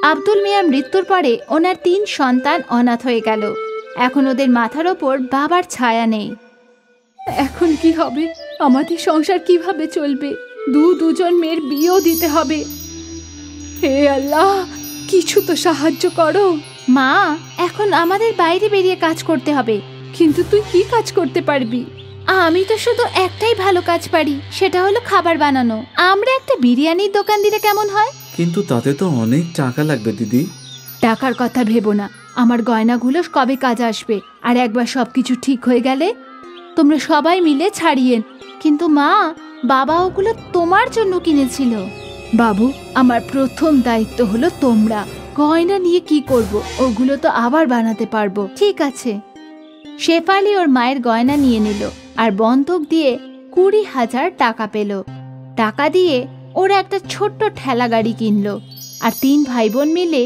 আব্দুল মিয়ার মৃত্যুর পরে ওনার 3 সন্তান অনাথ হয়ে গেল। এখন ওদের মাথার ওপর বাবার ছায়া নেই। এখন কি হবে? আমাদের সংসার কিভাবে চলবে? দুজন মেয়ের বিয়েও দিতে হবে। হে আল্লাহ, কিছু তো সাহায্য করো। মা, এখন আমাদের বাইরে বেরিয়ে কাজ করতে হবে। কিন্তু তুই কি কাজ করতে পারবি? আমি তো শুধু একটাই ভালো কাজ পারি, সেটা হলো খাবার বানানো। আমরা একটা বিরিয়ানির দোকান দিলে কেমন হয়? কিন্তু তাতে তো অনেক টাকা লাগবে দিদি। টাকার কথা ভেবো না, আমার গয়নাগুলো কবে কাজ আসবে। আর একবার সবকিছু ঠিক হয়ে গেলে তোমরা সবাই মিলে ছাড়িয়ে। কিন্তু মা, বাবা ওগুলো তোমার জন্য কিনেছিল। বাবু, আমার প্রথম দায়িত্ব হলো তোমরা। গয়না নিয়ে কি করব? ওগুলো তো আবার বানাতে পারবো। ঠিক আছে। শেফালি ওর মায়ের গয়না নিয়ে নিল আর বন্ধক দিয়ে 20,000 টাকা পেল। টাকা দিয়ে ওরা একটা ছোট্ট ঠেলা গাড়ি কিনলো আর 3 ভাই বোন মিলে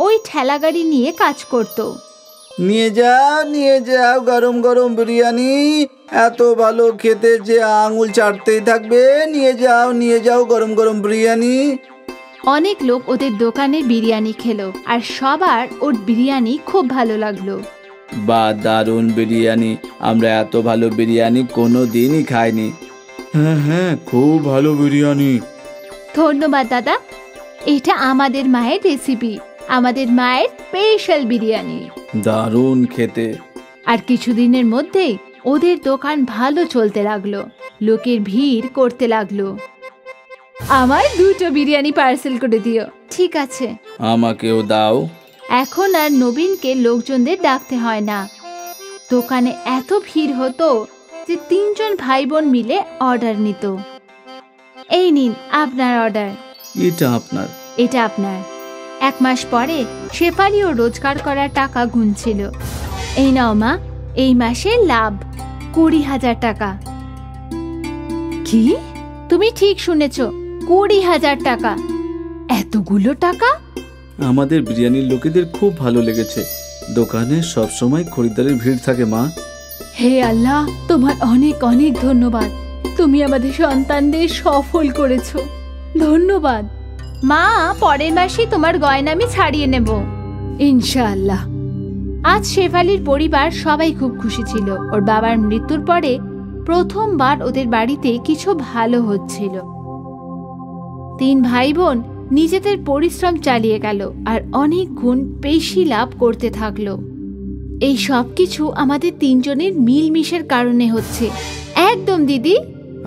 ওই ঠেলা গাড়ি নিয়ে কাজ করত। নিয়ে যাও গরম গরম বিরিয়ানি, এত ভালো খেতে যে আঙুল চাটতেই থাকবে। নিয়ে যাও গরম গরম বিরিয়ানি। অনেক লোক ওদের দোকানে বিরিয়ানি খেলো আর সবার ওর বিরিয়ানি খুব ভালো লাগলো। বা দারুণ বিরিয়ানি, আমরা এত ভালো বিরিয়ানি কোনো দিনই খাইনি। হ্যাঁ, খুব ভালো বিরিয়ানি। ধন্যবাদ দাদা, এটা আমাদের মায়ের রেসিপি, আমাদের মায়ের স্পেশাল বিরিয়ানি। দারুণ খেতে। আর কিছুদিনের মধ্যেই ওদের দোকান ভালো চলতে লাগলো, লোকের ভিড় করতে লাগলো। আমার 2টো বিরিয়ানি পার্সেল করে দিও। ঠিক আছে। আমাকেও দাও। এখন আর নবীনকে লোকজনদের ডাকতে হয় না। দোকানে এত ভিড় হতো যে 3 জন ভাই বোন মিলে অর্ডার নিত। এই নিন আপনার অর্ডার। এটা আপনার। এটা আপনার। 1 মাস পরে শেফালি ও রোজগার করার টাকা গুনছিল। এই নাও মা, এই মাসের লাভ 20,000 টাকা। কি? তুমি ঠিক শুনেছ, 20,000 টাকা। এতগুলো টাকা? আমাদের বিরিয়ানির লোকেদের খুব ভালো লেগেছে। দোকানে সব সময় খরিদ্দারের ভিড় থাকে মা। হে আল্লাহ, তোমার অনেক অনেক ধন্যবাদ। তুমি আমাদের সন্তানদের সফল করেছো। ধন্যবাদ মা। পরের মাসে তোমার গয়না আমি ছাড়িয়ে নেব ইনশাআল্লাহ। আজ শেফালির পরিবার সবাই খুব খুশি ছিল। ওর বাবার মৃত্যুর পরে প্রথমবার ওদের বাড়িতে কিছু ভালো হচ্ছিল। 3 ভাই বোন নিজেদের পরিশ্রম চালিয়ে গেল আর অনেক গুণ বেশি লাভ করতে থাকলো। এই সব কিছু আমাদের 3 জনের মিলমিশের কারণে হচ্ছে। একদম দিদি।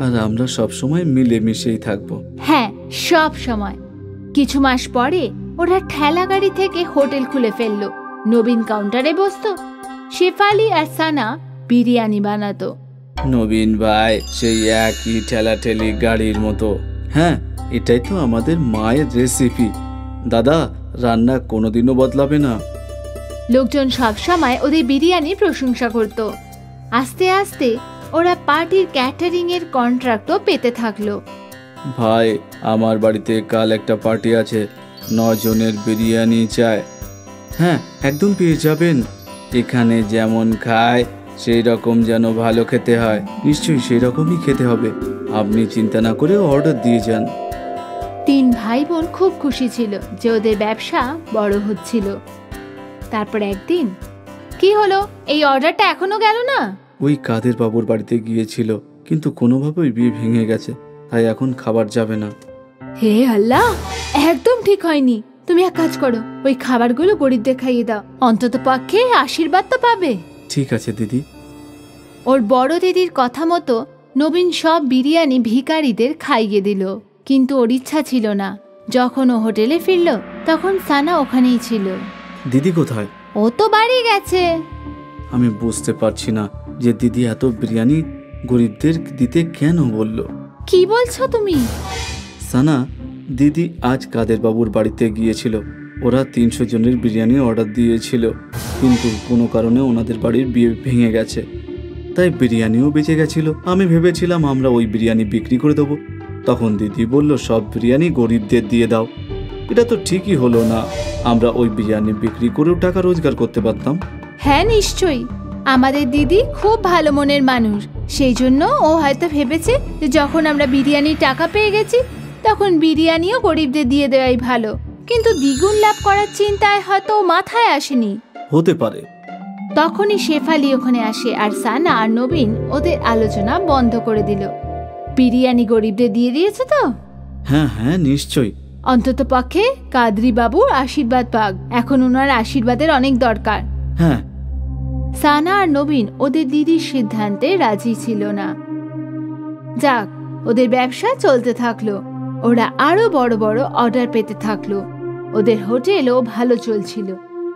আর আমরা সব সময় মিলেমিশেই থাকবো। হ্যাঁ, সব সময়। কিছু মাস পরে ওরা ঠেলা গাড়ি থেকে হোটেল খুলে ফেললো। নবীন কাউন্টারে বসতো, শেফালি আর সানা বিরিয়ানি বানাতো। নবীন ভাই সেই একই ঠেলাঠেলি গাড়ির মতো। হ্যাঁ, এটাই তো আমাদের মায়ের রেসিপি। দাদা, রান্না কোনোদিনও বদলাবে না। লোকজন সব সময় ওদের বিরিয়ানির প্রশংসা করত। আস্তে আস্তে ওরা পার্টির ক্যাটারিং এর কন্ট্রাক্টও পেতে থাকলো। ভাই, আমার বাড়িতে কাল একটা পার্টি আছে, 9 জনের বিরিয়ানি চাই। হ্যাঁ, একদম পেয়ে যাবেন। এখানে যেমন খায় সেই রকম যেন ভালো খেতে হয়। নিশ্চয়ই সেই রকমই খেতে হবে। আপনি চিন্তা না করে অর্ডার দিয়ে যান। 3 ভাই বোন খুব খুশি ছিল যে ওদের ব্যবসা বড় হচ্ছিল। তারপর একদিন কি হলো, এই অর্ডারটা এখনো গেল না। ওই কাদের বাবুর বাড়িতে গিয়েছিল, কিন্তু কোনোভাবেই বিয়ে ভেঙে গেছে, তাই এখন খাবার যাবে না। হে আল্লাহ, একদম ঠিক হয়নি। তুমি এক কাজ করো, ওই খাবারগুলো গরিবদের খাইয়ে দাও, অন্তত পক্ষে আশীর্বাদ তো পাবে। ঠিক আছে দিদি। ওর বড় দিদির কথা মতো নবীন সব বিরিয়ানি ভিখারিদের খাইয়ে দিল। কিন্তু ওর ইচ্ছা ছিল না। যখন ও হোটেলে ফিরল তখন সানা ওখানেই ছিল। দিদি কোথায়? ও তো বাড়ি গেছে। আমি বুঝতে পারছি না যে দিদি এত বিরিয়ানি গরিবদের দিতে কেন বলল। কি বলছো তুমি? সানা, দিদি আজ কাদের বাবুর বাড়িতে গিয়েছিল। ওরা 300 জনের বিরিয়ানি অর্ডার দিয়েছিল, কিন্তু কোনো কারণে ওনাদের বাড়ির বিয়ে ভেঙে গেছে, তাই বিরিয়ানিও বেঁচে গেছিল। আমি ভেবেছিলাম আমরা ওই বিরিয়ানি বিক্রি করে দেবো। তখন দিদি বলল সব বিরিয়ানি গরিবদের দিয়ে দাও। এটা তো ঠিকই হলো না, আমরা ওই বিরিয়ানি বিক্রি করেও টাকা রোজগার করতে পারতাম। হ্যাঁ নিশ্চয়ই, আমাদের দিদি খুব ভালো মনের মানুষ। সেই জন্য ও হয়তো ভেবেছে যে যখন আমরা বিরিয়ানির টাকা পেয়ে গেছি তখন বিরিয়ানিও গরিবদের দিয়ে দেওয়াই ভালো। কিন্তু দ্বিগুণ লাভ করার চিন্তায় হয়তো মাথায় আসেনি। হতে পারে। তখনই শেফালি ওখানে আসে আর সানা আর নবীন ওদের আলোচনা বন্ধ করে দিল। বিরিয়ানি গরিবদের দিয়ে দিয়েছে তো? হ্যাঁ হ্যাঁ, নিশ্চয়ই। অন্তত পক্ষে কাদরি বাবুর আশীর্বাদ পাক, এখন ওনার আশীর্বাদের অনেক দরকার। হ্যাঁ। সানা আর নবীন ওদের দিদির সিদ্ধান্তে রাজি ছিল না। যাক, ওদের ব্যবসা চলতে থাকলো। ওরা আরো বড় বড় অর্ডার পেতে থাকলো। ওদের হোটেলও ভালো চলছিল।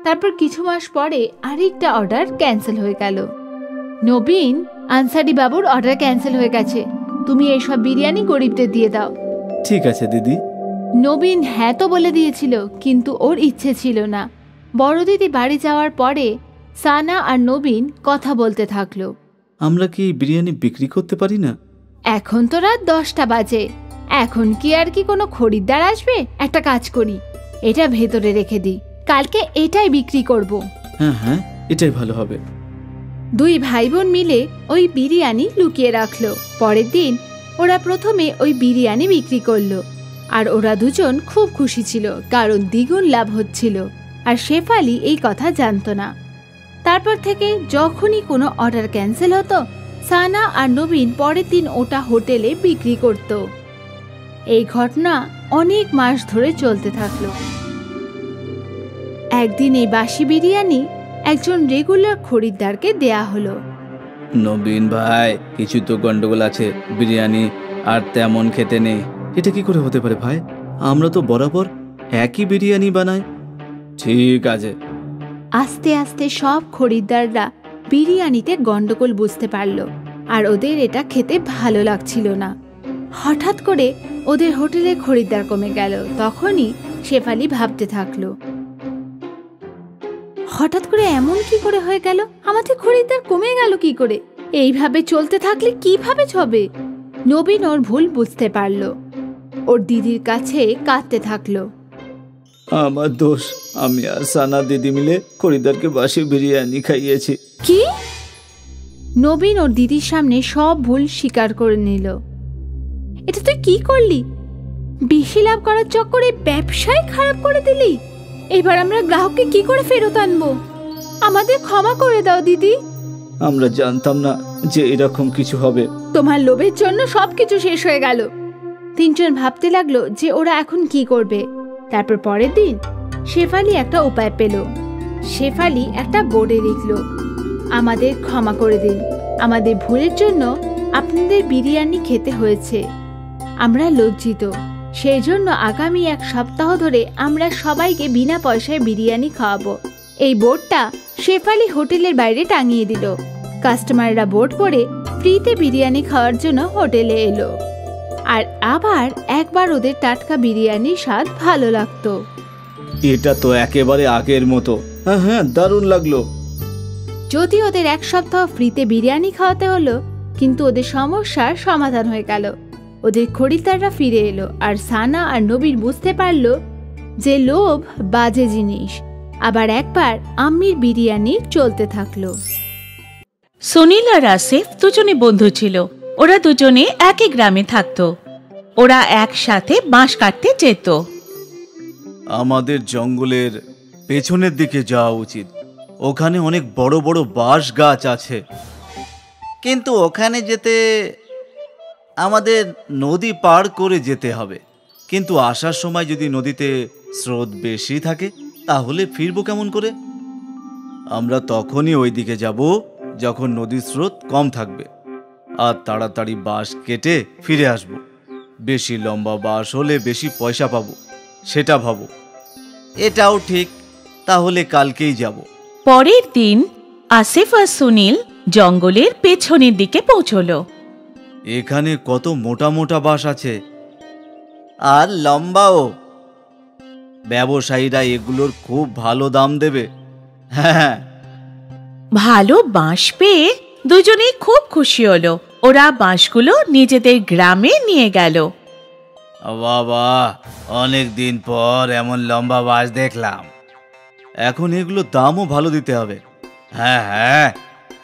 তারপর কিছু মাস পরে আরেকটা অর্ডার ক্যান্সেল হয়ে গেল। নবীন, আনসারি বাবুর অর্ডার ক্যান্সেল হয়ে গেছে, তুমি এইসব বিরিয়ানি গরিবদের দিয়ে দাও। ঠিক আছে দিদি। নবীন হ্যাঁ তো বলে দিয়েছিল, কিন্তু ওর ইচ্ছে ছিল না। বড় দিদি বাড়ি যাওয়ার পরে সানা আর নবীন কথা বলতে থাকলো। আমরা কি বিরিয়ানি বিক্রি করতে পারি না? এখন তো রাত 10টা বাজে, এখন কি আর কি কোনো খরিদ্দার আসবে? একটা কাজ করি, এটা ভেতরে রেখে দিই, কালকে এটাই বিক্রি করব। হ্যাঁ হ্যাঁ, এটাই ভালো হবে। দুই ভাই বোন মিলে ওই বিরিয়ানি লুকিয়ে রাখলো। পরের দিন ওরা প্রথমে ওই বিরিয়ানি বিক্রি করলো, আর ওরা দুজন খুব খুশি ছিল, কারণ দ্বিগুণ লাভ হচ্ছিল। আর শেফালি এই কথা জানতো না। তারপর থেকে যখনই কোনো অর্ডার ক্যান্সেল হতো, সানা আর নবীন পরের দিন ওটা হোটেলে বিক্রি করত। এই ঘটনা অনেক মাস ধরে চলতে থাকলো। একদিন এই বাসি বিরিয়ানি একজন রেগুলার খরিদ্দারকে দেয়া হলো। নবীন ভাই, কিছু তো গন্ডগোল আছে, বিরিয়ানি আর তেমন খেতে নেই। এটা কি করে হতে পারে ভাই? আমরা তো বরাবর একই বিরিয়ানি বানাই। ঠিক আছে। আস্তে আস্তে সব খরিদ্দাররা বিরিয়ানিতে গন্ডগোল বুঝতে পারলো, আর ওদের এটা খেতে ভালো লাগছিল না। হঠাৎ করে ওদের হোটেলে খরিদ্দার কমে গেল। তখনই শেফালি ভাবতে থাকলো, হঠাৎ করে এমন কি করে হয়ে গেল? আমাদের খরিদ্দার কমে গেল কি করে? এইভাবে চলতে থাকলে কিভাবে হবে? নবীন ওর ভুল বুঝতে পারল। ওর দিদির কাছে কাঁদতে থাকলো। আমার দোষ, আমি আর সানা দিদি মিলে খরিদ্দারকে বাসি বিরিয়ানি খাইয়েছি। কি? নবীন ওর দিদির সামনে সব ভুল স্বীকার করে নিল। এটা তুই কি করলি? বেশি লাভ করার চক্করে ব্যবসায় খারাপ করে দিলি। এবার আমরা গ্রাহককে কি করে ফেরত আনবো? আমাদের ক্ষমা করে দাও দিদি। আমরা জানতাম না যে এরকম কিছু হবে। তোমার লোভের জন্য সবকিছু শেষ হয়ে গেল। তিনজন ভাবতে লাগলো যে ওরা এখন কি করবে। তারপর পরের দিন শেফালি একটা উপায় পেল। শেফালি একটা বোর্ডে লিখল, আমাদের ক্ষমা করে দিন, আমাদের ভুলের জন্য আপনাদের বিরিয়ানি খেতে হয়েছে, আমরা লজ্জিত। সেই জন্য আগামী 1 সপ্তাহ ধরে আমরা সবাইকে বিনা পয়সায় বিরিয়ানি খাওয়াবো। এই বোর্ডটা শেফালি হোটেলের বাইরে টাঙিয়ে দিল। কাস্টমাররা বোর্ড পড়ে ফ্রিতে বিরিয়ানি খাওয়ার জন্য হোটেলে এলো। আর আবার একবার ওদের টাটকা বিরিয়ানির স্বাদ ভালো লাগতো। এটা তো একেবারে আগের মতো। হ্যাঁ হ্যাঁ, দারুণ লাগলো। যদি ওদের 1 সপ্তাহ ফ্রিতে বিরিয়ানি খাওয়াতে হলো, কিন্তু ওদের সমস্যার সমাধান হয়ে গেল। ওদের খরিদ্দাররা ফিরে এলো, আর সানা আর নবীন বুঝতে পারলো যে লোভ বাজে জিনিস। আবার একবার আম্মির বিরিয়ানি চলতে থাকলো। সুনীল আর আসিফ দুজনে বন্ধু ছিল। ওরা দুজনে একই গ্রামে থাকতো। ওরা একসাথে বাঁশ কাটতে যেত। আমাদের জঙ্গলের পেছনের দিকে যাওয়া উচিত, ওখানে অনেক বড় বড় বাঁশ গাছ আছে। কিন্তু ওখানে যেতে আমাদের নদী পার করে যেতে হবে। কিন্তু আসার সময় যদি নদীতে স্রোত বেশি থাকে, তাহলে ফিরবো কেমন করে? আমরা তখনই ওই দিকে যাব যখন নদীর স্রোত কম থাকবে, আর তাড়াতাড়ি বাঁশ কেটে ফিরে আসব। বেশি লম্বা বাঁশ হলে বেশি পয়সা পাবো, সেটা ভাবো। এটাও ঠিক, তাহলে কালকেই যাব। পরের দিন আসিফ আর সুনীল জঙ্গলের পেছনের দিকে পৌঁছলো। এখানে কত মোটা মোটা বাঁশ আছে, আর লম্বাও। ব্যবসায়ীরা এগুলোর খুব ভালো দাম দেবে। হ্যাঁ, ভালো বাঁশ পেয়ে দুজনেই খুব খুশি হলো। ওরা বাঁশগুলো নিজেদের গ্রামে নিয়ে গেল। বাবা, অনেক দিন পর এমন লম্বা বাঁশ দেখলাম। এখন এগুলো দামও ভালো দিতে হবে। হ্যাঁ হ্যাঁ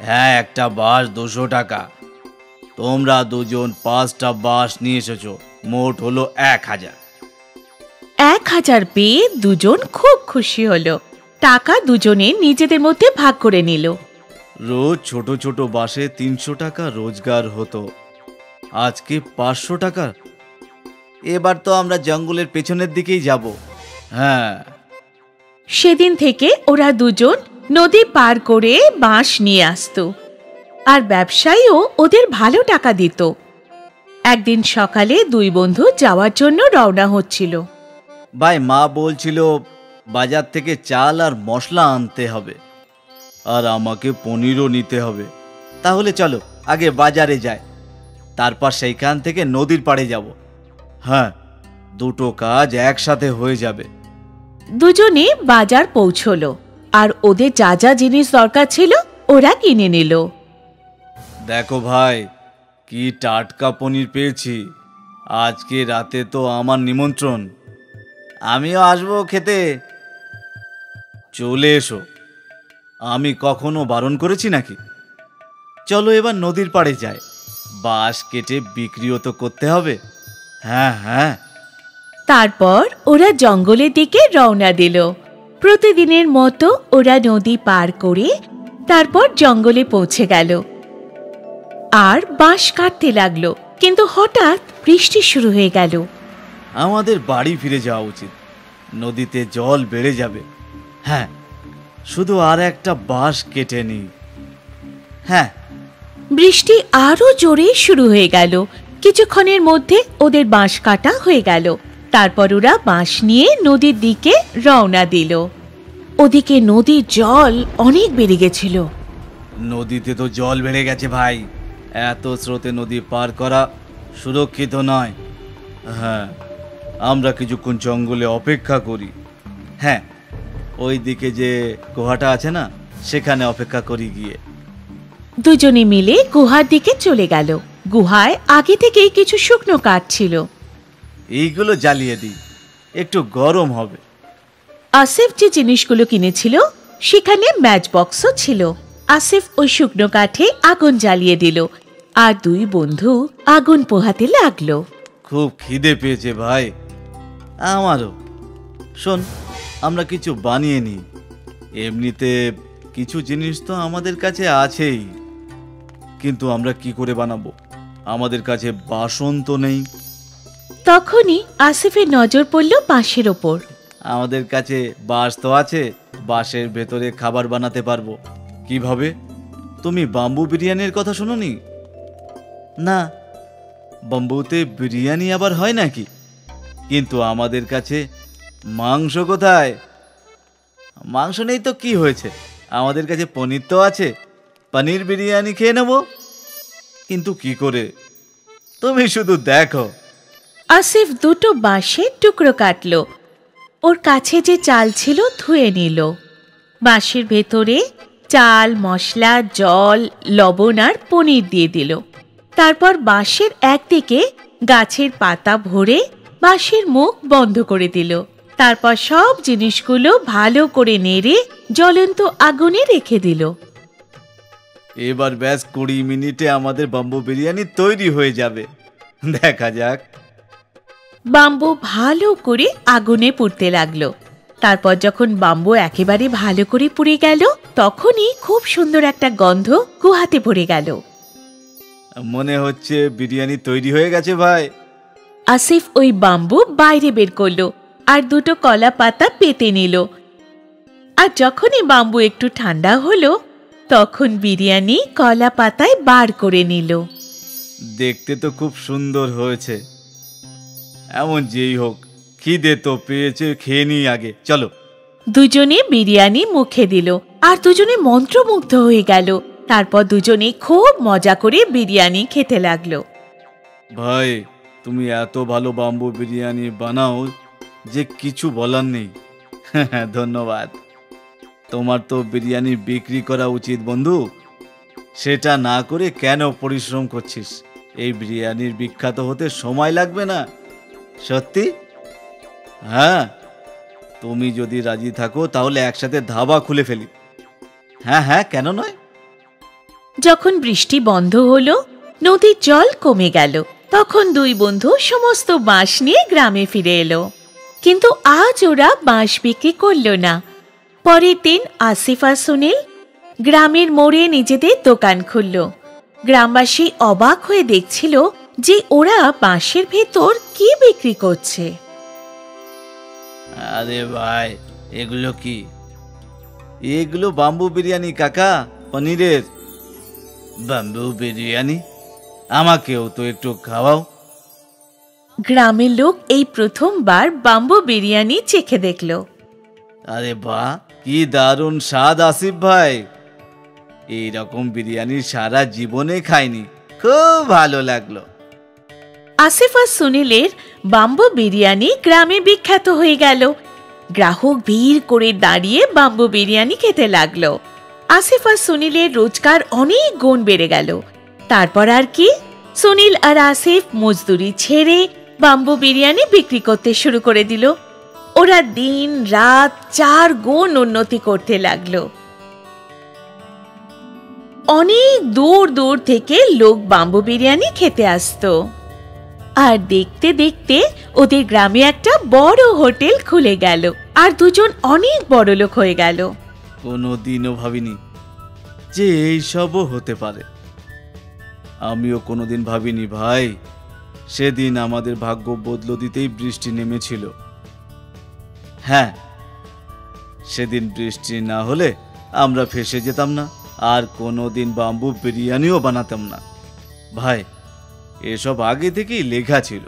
হ্যাঁ, একটা বাঁশ 200 টাকা। তোমরা দুজন 5টা বাঁশ নিয়ে এসেছো, মোট হলো 1000। 1000 পেয়ে দুজন খুব খুশি হলো। টাকা দুজনে নিজেদের মধ্যে ভাগ করে নিল। রোজ ছোট ছোট বাসে 300 টাকা রোজগার হতো, আজকে 500 টাকা। এবার তো আমরা জঙ্গলের পেছনের দিকেই যাব। হ্যাঁ। সেদিন থেকে ওরা দুজন নদী পার করে বাঁশ নিয়ে আসতো, আর ব্যবসায়ীও ওদের ভালো টাকা দিত। একদিন সকালে দুই বন্ধু যাওয়ার জন্য রওনা হচ্ছিল। ভাই, মা বলছিল বাজার থেকে চাল আর মশলা আনতে হবে, আর আমাকে পনিরও নিতে হবে। তাহলে চলো আগে বাজারে যাই, তারপর সেইখান থেকে নদীর পাড়ে যাব। হ্যাঁ, দুটো কাজ একসাথে হয়ে যাবে। দুজনে বাজার পৌঁছলো, আর ওদের যা যা জিনিস দরকার ছিল ওরা কিনে নিল। দেখো ভাই, কি টাটকা পনির পেয়েছি। আজকে রাতে তো আমার নিমন্ত্রণ, আমিও আসবো খেতে। চলে এসো, আমি কখনো বারণ করেছি নাকি? চলো এবার নদীর পাড়ে যাই, বাঁশ কেটে বিক্রিও তো করতে হবে। হ্যাঁ হ্যাঁ। তারপর ওরা জঙ্গলের দিকে রওনা দিল। প্রতিদিনের মতো ওরা নদী পার করে তারপর জঙ্গলে পৌঁছে গেল আর বাঁশ কাটতে লাগলো। কিন্তু হঠাৎ বৃষ্টি শুরু হয়ে গেল। আমাদের বাড়ি ফিরে যাওয়া উচিত, নদীতে জল বেড়ে যাবে। হ্যাঁ, শুধু আর একটা বাঁশ কেটে নি। হ্যাঁ। বৃষ্টি আরো জোরে শুরু হয়ে গেল। কিছুক্ষণের মধ্যে ওদের বাঁশ কাটা হয়ে গেল। তারপর ওরা বাঁশ নিয়ে নদীর দিকে রওনা দিল। ওদিকে নদীর জল অনেক বেড়ে গেছিল। নদীতে তো জল বেড়ে গেছে ভাই, এত স্রোতে নদী পার করা সুরক্ষিত নয়। হ্যাঁ, আমরা কিছুক্ষণ জঙ্গলে অপেক্ষা করি। হ্যাঁ, ওই দিকে যে গুহাটা আছে না, সেখানে অপেক্ষা করি গিয়ে। দুজনে মিলে গুহার দিকে চলে গেল। গুহায় আগে থেকেই কিছু শুকনো কাঠ ছিল। এইগুলো জ্বালিয়ে দিই, একটু গরম হবে। আসিফ যে জিনিসগুলো কিনেছিল সেখানে ম্যাচ বক্সও ছিল। আসিফ ওই শুকনো কাঠে আগুন জ্বালিয়ে দিল, আর দুই বন্ধু আগুন পোহাতে লাগলো। খুব খিদে পেয়েছে ভাই আমারও। শোন, আমরা কিছু বানিয়ে নিই। এমনিতে কিছু জিনিস তো আমাদের কাছে আছেই, কিন্তু আমরা কি করে বানাবো? আমাদের কাছে বাসন তো নেই। তখনই আসিফের নজর পড়ল বাঁশের ওপর। আমাদের কাছে বাঁশ তো আছে, বাঁশের ভেতরে খাবার বানাতে পারবো। কিভাবে? তুমি বাম্বু বিরিয়ানির কথা শোনোনি? না, বাম্বুতে বিরিয়ানি আবার হয় নাকি? কিন্তু আমাদের কাছে মাংস কোথায়? মাংস নেই তো কি হয়েছে, আমাদের কাছে পনির তো আছে, পনির বিরিয়ানি খেয়ে নেব। কিন্তু কি করে? তুমি শুধু দেখো। আসিফ দুটো বাঁশের টুকরো কাটলো। ওর কাছে যে চাল ছিল ধুয়ে নিল। বাঁশের ভেতরে চাল, মশলা, জল, লবণ আর পনির দিয়ে দিল। তারপর বাঁশের একদিকে গাছের পাতা ভরে বাঁশের মুখ বন্ধ করে দিল। তারপর সব জিনিসগুলো ভালো করে নেড়ে জ্বলন্ত আগুনে রেখে দিল। এবার ব্যাস 20 মিনিটে আমাদের বাম্বু বিরিয়ানি তৈরি হয়ে যাবে। দেখা যাক। বাম্বু ভালো করে আগুনে পুড়তে লাগলো। তারপর যখন বাম্বু একেবারে ভালো করে পুড়ে গেল, তখনই খুব সুন্দর একটা গন্ধ গুহাতে পড়ে গেল। মনে হচ্ছে বিরিয়ানি তৈরি হয়ে গেছে ভাই। আসিফ ওই বাম্বু বাইরে বের করলো আর দুটো কলা পাতা পেতে নিল। আর যখনই বাম্বু একটু ঠান্ডা হলো, তখন বিরিয়ানি কলা পাতায় বার করে নিল। দেখতে তো খুব সুন্দর হয়েছে। এমন যেই হোক, খিদে তো পেয়েছে, খেয়ে নিই আগে, চলো। দুজনে বিরিয়ানি মুখে দিল আর দুজনে মন্ত্রমুগ্ধ হয়ে গেল। তারপর দুজনে খুব মজা করে বিরিয়ানি খেতে লাগলো। ভাই, তুমি এত ভালো বাম্বু বিরিয়ানি বানাও যে কিছু বলার নেই। ধন্যবাদ। তোমার তো বিরিয়ানি বিক্রি করা উচিত বন্ধু। সেটা না করে কেন পরিশ্রম করছিস? এই বিরিয়ানির বিখ্যাত হতে সময় লাগবে না। সত্যি? হ্যাঁ, তুমি যদি রাজি থাকো তাহলে একসাথে ধাবা খুলে ফেলি। হ্যাঁ হ্যাঁ, কেন নয়। যখন বৃষ্টি বন্ধ হলো, নদীর জল কমে গেল, তখন দুই বন্ধু সমস্ত বাঁশ নিয়ে গ্রামে ফিরে এলো। কিন্তু আজ ওরা বাঁশ বিক্রি করল না। পরের দিন আসিফ আর সুনীল গ্রামের মোড়ে নিজেদের দোকান খুলল। গ্রামবাসী অবাক হয়ে দেখছিল যে ওরা বাঁশের ভেতর কি বিক্রি করছে। আরে ভাই, এগুলো কি? এগুলো বাম্বু বিরিয়ানি কাকা, পনিরের। বাম্বু বিরিয়ানি? আমাকেও তো একটু খাওয়াও। গ্রামের লোক এই প্রথমবার বাম্বু বিরিয়ানি চেখে দেখল। আরে বাহ, কি দারুণ স্বাদ আসিফ ভাই! এইরকম বিরিয়ানি সারা জীবনে খাইনি, খুব ভালো লাগলো। আসিফ আর সুনীলের বাম্বু বিরিয়ানি গ্রামে বিখ্যাত হয়ে গেল। গ্রাহক ভিড় করে দাঁড়িয়ে বাম্বু বিরিয়ানি খেতে লাগলো। আসিফ আর সুনীলের রোজগার অনেক গুণ বেড়ে গেল। তারপর আর কি, সুনীল আর আসিফ মজদুরি ছেড়ে বাম্বু বিরিয়ানি বিক্রি করতে শুরু করে দিল। ওরা দিন রাত 4 গুণ উন্নতি করতে লাগলো। অনেক দূর দূর থেকে লোক বাম্বু বিরিয়ানি খেতে আসতো। আর দেখতে দেখতে ওদের গ্রামে একটা বড় হোটেল খুলে গেল, আর দুজন অনেক বড় লোক হয়ে গেল। কোনোদিনও ভাবিনি যে এইসবও হতে পারে। আমিও কোনোদিন ভাবিনি ভাই, সেদিন আমাদের ভাগ্য বদলে দিতেই বৃষ্টি নেমেছিল। হ্যাঁ, সেদিন বৃষ্টি না হলে আমরা ফেসে যেতাম না, আর কোনোদিন বাম্বু বিরিয়ানিও বানাতাম না। ভাই, এসব আগে থেকেই লেখা ছিল।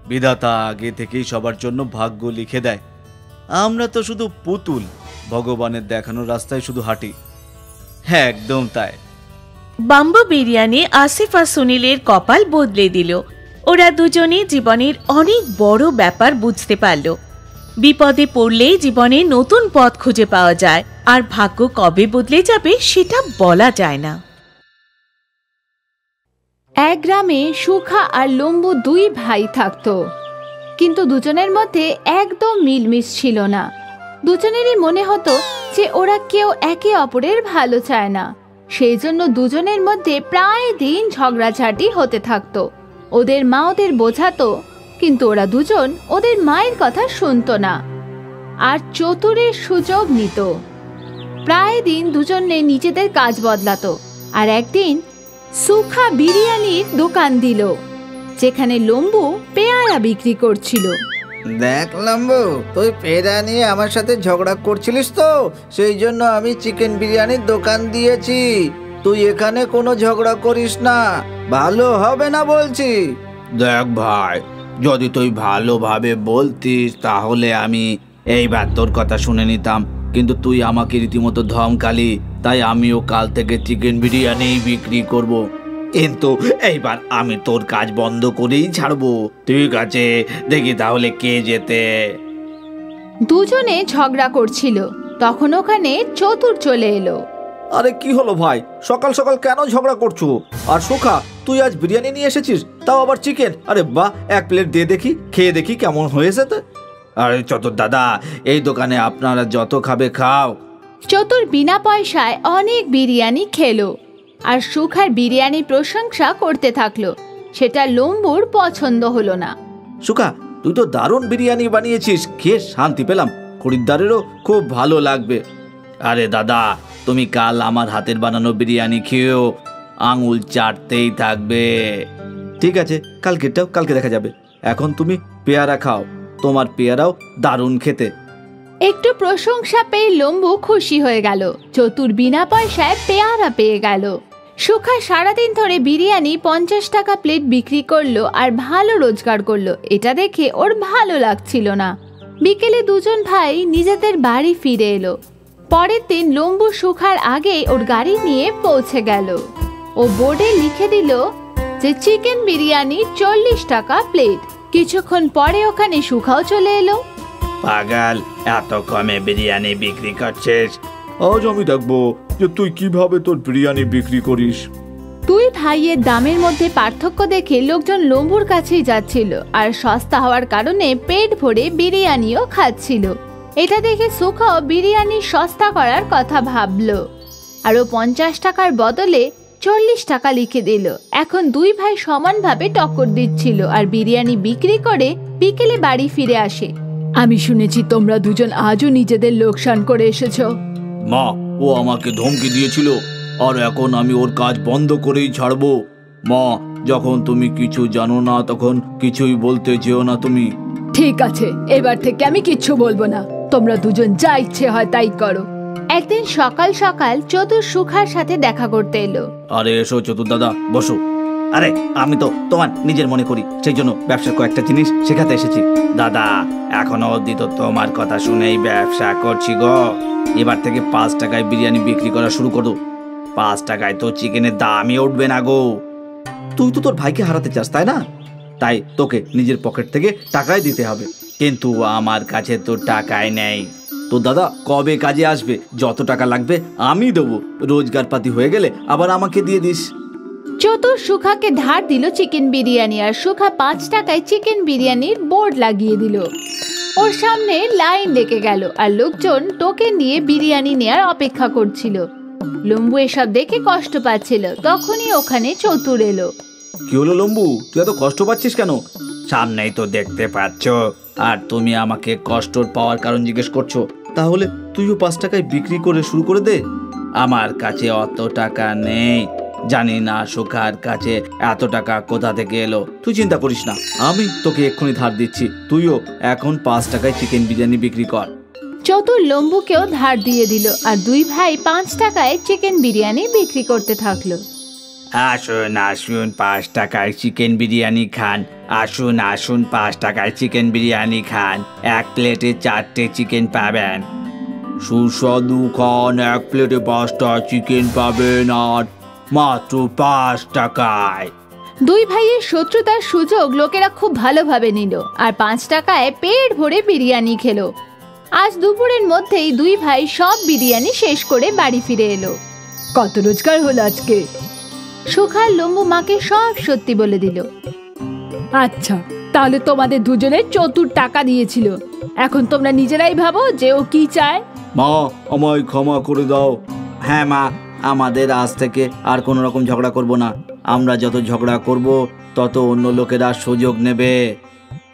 বিধাতা আগে থেকেই সবার জন্য ভাগ্য লিখে দেয়। আমরা তো শুধু পুতুল, ভগবানের দেখানো রাস্তায় শুধু হাঁটি। হ্যাঁ, একদম তাই। বাম্বু বিরিয়ানি আসিফ আর সুনীলের কপাল বদলে দিল। ওরা দুজনে জীবনের অনেক বড় ব্যাপার বুঝতে পারল। বিপদে পড়লেই জীবনে নতুন পথ খুঁজে পাওয়া যায়, আর ভাগ্য কবে বদলে যাবে সেটা বলা যায় না। এক গ্রামে সুখা আর লম্বু 2 ভাই থাকতো, কিন্তু দুজনের মধ্যে একদম মিলমিশ ছিল না। দুজনেরই মনে হতো যে ওরা কেউ একে অপরের ভালো চায় না। সেই জন্য দুজনের মধ্যে প্রায় দিন ঝগড়াঝাটি হতে থাকতো। ওদের মা ওদের বোঝাতো, কিন্তু ওরা দুজন ওদের মায়ের কথা শুনতো না আর চতুরের সুযোগ নিত। প্রায় দিন দুজনে নিজেদের কাজ বদলাতো। আর একদিন সুখা বিরিয়ানির দোকান দিল, যেখানে লম্বু পেয়ারা বিক্রি করছিল। দেখ লম্বু, তুই পেয়ারা নিয়ে আমার সাথে ঝগড়া করছিলিস তো, সেই জন্য আমি চিকেন বিরিয়ানির দোকান দিয়েছি। তুই এখানে কোনো ঝগড়া করিস না, ভালো হবে না বলছি। দেখ ভাই, যদি তুই ভালোভাবে বলতিস তাহলে আমি এইবার তোর কথা শুনে নিতাম, কিন্তু তুই আমাকে রীতিমতো ধমকালি, তাই আমিও কাল থেকে চিকেন বিরিয়ানি বিক্রি করব। কিন্তু এইবার আমি তোর কাজ বন্ধ করেই ছাড়বো। ঠিক আছে, দেখি তাহলে কে জেতে। দুজনে ঝগড়া করছিল, তখন ওখানে চতুর চলে এলো। আরে কি হলো ভাই, সকাল সকাল কেন ঝগড়া করছো? আর সুখা, তুই আজ বিরিয়ানি নিয়ে এসেছিস, তাও আবার চিকেন। আরে বাহ, 1 প্লেট দিয়ে দেখি, খেয়ে দেখি কেমন হয়েছে। তো আরে চতুর দাদা, এই দোকানে আপনারা যত খাবে খাও। চতুর বিনা পয়সায় অনেক বিরিয়ানি খেলো আর সুখার বিরিয়ানি প্রশংসা করতে থাকলো। সেটা লম্বুর পছন্দ হলো না। সুখা, তুই তো দারুণ বিরিয়ানি বানিয়েছিস, খেয়ে শান্তি পেলাম, খরিদ্দারেরও খুব ভালো লাগবে। আরে দাদা, তুমি কাল আমার হাতের বানানো বিরিয়ানি খেয়েও আঙুল চাটতেই থাকবে। ঠিক আছে, কালকেরটাও কালকে দেখা যাবে। এখন তুমি পেয়ারা খাও, তোমার পেয়ারাও দারুণ খেতে। একটু প্রশংসা পেয়ে লম্বু খুশি হয়ে গেল। চতুর বিনা পয়সায় পেয়ারা পেয়ে গেল। সুখা সারাদিন ধরে বিরিয়ানি 50 টাকা প্লেট বিক্রি করলো আর ভালো রোজগার করলো। এটা দেখে ওর ভালো লাগছিল না। বিকেলে দুজন ভাই নিজেদের বাড়ি ফিরে এলো। পরের দিন লম্বু সুখার আগে ওর গাড়ি নিয়ে পৌঁছে গেল। ও বোর্ডে লিখে দিল যে চিকেন বিরিয়ানি 40 টাকা প্লেট। কিছুক্ষণ পরে ওখানে সুখাও চলে এলো। পাগল, এত কমে বিরিয়ানি বিক্রি করছিস? আজ আমি দেখবো যে তুই কিভাবে তোর বিরিয়ানি বিক্রি করিস। 2 ভাইয়ের দামের মধ্যে পার্থক্য দেখে লোকজন লম্বুর কাছেই যাচ্ছিল, আর সস্তা হওয়ার কারণে পেট ভরে বিরিয়ানিও খাচ্ছিল। এটা দেখে সুখাও বিরিয়ানি সস্তা করার কথা ভাবলো, আরও 50 টাকার বদলে 40 টাকা লিখে দিল। এখন 2 ভাই সমানভাবে টক্কর দিচ্ছিল আর বিরিয়ানি বিক্রি করে বিকেলে বাড়ি ফিরে আসে। আমি শুনেছি তোমরা দুজন আজও নিজেদের লোকসান করে এসেছো। মা, ও আমাকে ধমকি দিয়েছিল, আর এখন আমি ওর কাজ বন্ধ করেই ছাড়বো। মা, যখন তুমি কিছু জানো না তখন কিছুই বলতে যেও না তুমি। ঠিক আছে, এবার থেকে আমি কিচ্ছু বলবো না। তোমরা দুজন যা ইচ্ছে হয় তাই করো। একদিন সকাল সকাল চতুর সুখার সাথে দেখা করতে এলো। আরে এসো চতুর দাদা, বসো। আরে আমি তো তোমার নিজের মনে করি, সেই জন্য ব্যবসার কয়েকটা জিনিস শেখাতে এসেছি। দাদা, এখনো অবধি তো তোমার কথা শুনেই ব্যবসা করছি গো। এবার থেকে 5 টাকায় বিরিয়ানি বিক্রি করা শুরু করো। 5 টাকায় তো চিকেনের দামই উঠবে না গো। তুই তো তোর ভাইকে হারাতে চাস, তাই না? তাই তোকে নিজের পকেট থেকে টাকাই দিতে হবে। কিন্তু আমার কাছে তো টাকাই নেই। তো দাদা কবে কাজে আসবে? যত টাকা লাগবে আমি দেবো। রোজগার পাতি হয়ে গেলে আবার আমাকে দিয়ে দিস। চতুর সুখাকে ধার দিল চিকেন বিরিয়ানি, আর সুখা 5 টাকায় চিকেন বিরিয়ানির বোর্ড লাগিয়ে দিল। ওর সামনে লাইন লেগে গেল, আর লোকজন টোকেন দিয়ে বিরিয়ানি নেয়ার অপেক্ষা করছিল। লম্বু এসব দেখে কষ্ট পাচ্ছিল। তখনই ওখানে চতুর এলো। কি হলো লম্বু, তুই এত কষ্ট পাচ্ছিস কেন? সামনেই তো দেখতে পাচ্ছ, আর তুমি আমাকে কষ্ট পাওয়ার কারণ জিজ্ঞেস করছো। তাহলে তুইও 5 টাকায় বিক্রি করে শুরু করে দে। আমার কাছে অত টাকা নেই, জানি না সুখার কাছে এত টাকা কোথা থেকে এলো। তুই চিন্তা করিস না, আমি তোকে এক্ষুনি ধার দিচ্ছি। তুইও এখন 5 টাকায় চিকেন বিরিয়ানি বিক্রি কর। চতুর লম্বুকেও ধার দিয়ে দিল, আর দুই ভাই 5 টাকায় চিকেন বিরিয়ানি বিক্রি করতে থাকলো। আসুন আসুন, 5 টাকায় চিকেন বিরিয়ানি খান। আসুন আসুন, 5 টাকায় চিকেন বিরিয়ানি খান। 1 প্লেটে 4টে চিকেন পাবেন। সুস্বাদু খান, 1 প্লেটে 5টা চিকেন পাবেন, আর মাত্র 5 টাকায়। দুই ভাইয়ের শত্রুতার সুযোগ লোকেরা খুব ভালোভাবে নিল, আর 5 টাকায় পেট ভরে বিরিয়ানি খেলো। আজ দুপুরের মধ্যেই দুই ভাই সব বিরিয়ানি শেষ করে বাড়ি ফিরে এলো। কত রোজগার হলো আজকে? সুখার লম্বু মাকে সব সত্যি বলে দিল। আচ্ছা, তাহলে তোমাদের দুজনের চতুর টাকা দিয়েছিল। এখন তোমরা নিজেরাই ভাবো যে ও কি চায়। মা, আমায় ক্ষমা করে দাও। হ্যাঁ মা, আমাদের আজ থেকে আর কোনো রকম ঝগড়া করব না। আমরা যত ঝগড়া করব তত অন্য লোকেরা সুযোগ নেবে।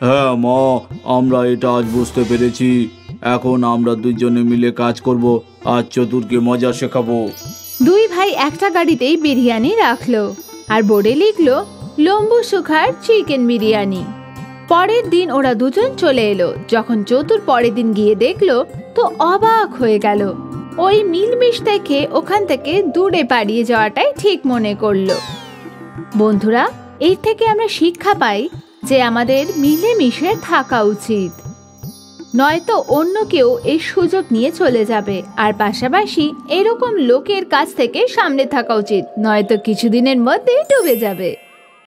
হ্যাঁ মা, আমরা এটা আজ বুঝতে পেরেছি। এখন আমরা দুজনে মিলে কাজ করব, আর চতুরকে মজা শেখাবো। দুই ভাই একটা গাড়িতেই বিরিয়ানি রাখলো, আর বোর্ডে লিখলো লম্বু সুখার চিকেন বিরিয়ানি। পরের দিন ওরা দুজন চলে এলো। যখন চতুর পরের দিন গিয়ে দেখলো তো অবাক হয়ে গেল। ওই মিলমিশ দেখে ওখান থেকে দূরে পালিয়ে যাওয়াটাই ঠিক মনে করলো। বন্ধুরা, এর থেকে আমরা শিক্ষা পাই যে আমাদের মিলেমিশে থাকা উচিত, নয়তো অন্য কেউ এই সুযোগ নিয়ে চলে যাবে। আর পাশাপাশি এরকম লোকের কাছ থেকে সামনে থাকা উচিত, নয়তো কিছুদিনের মধ্যে ডুবে যাবে।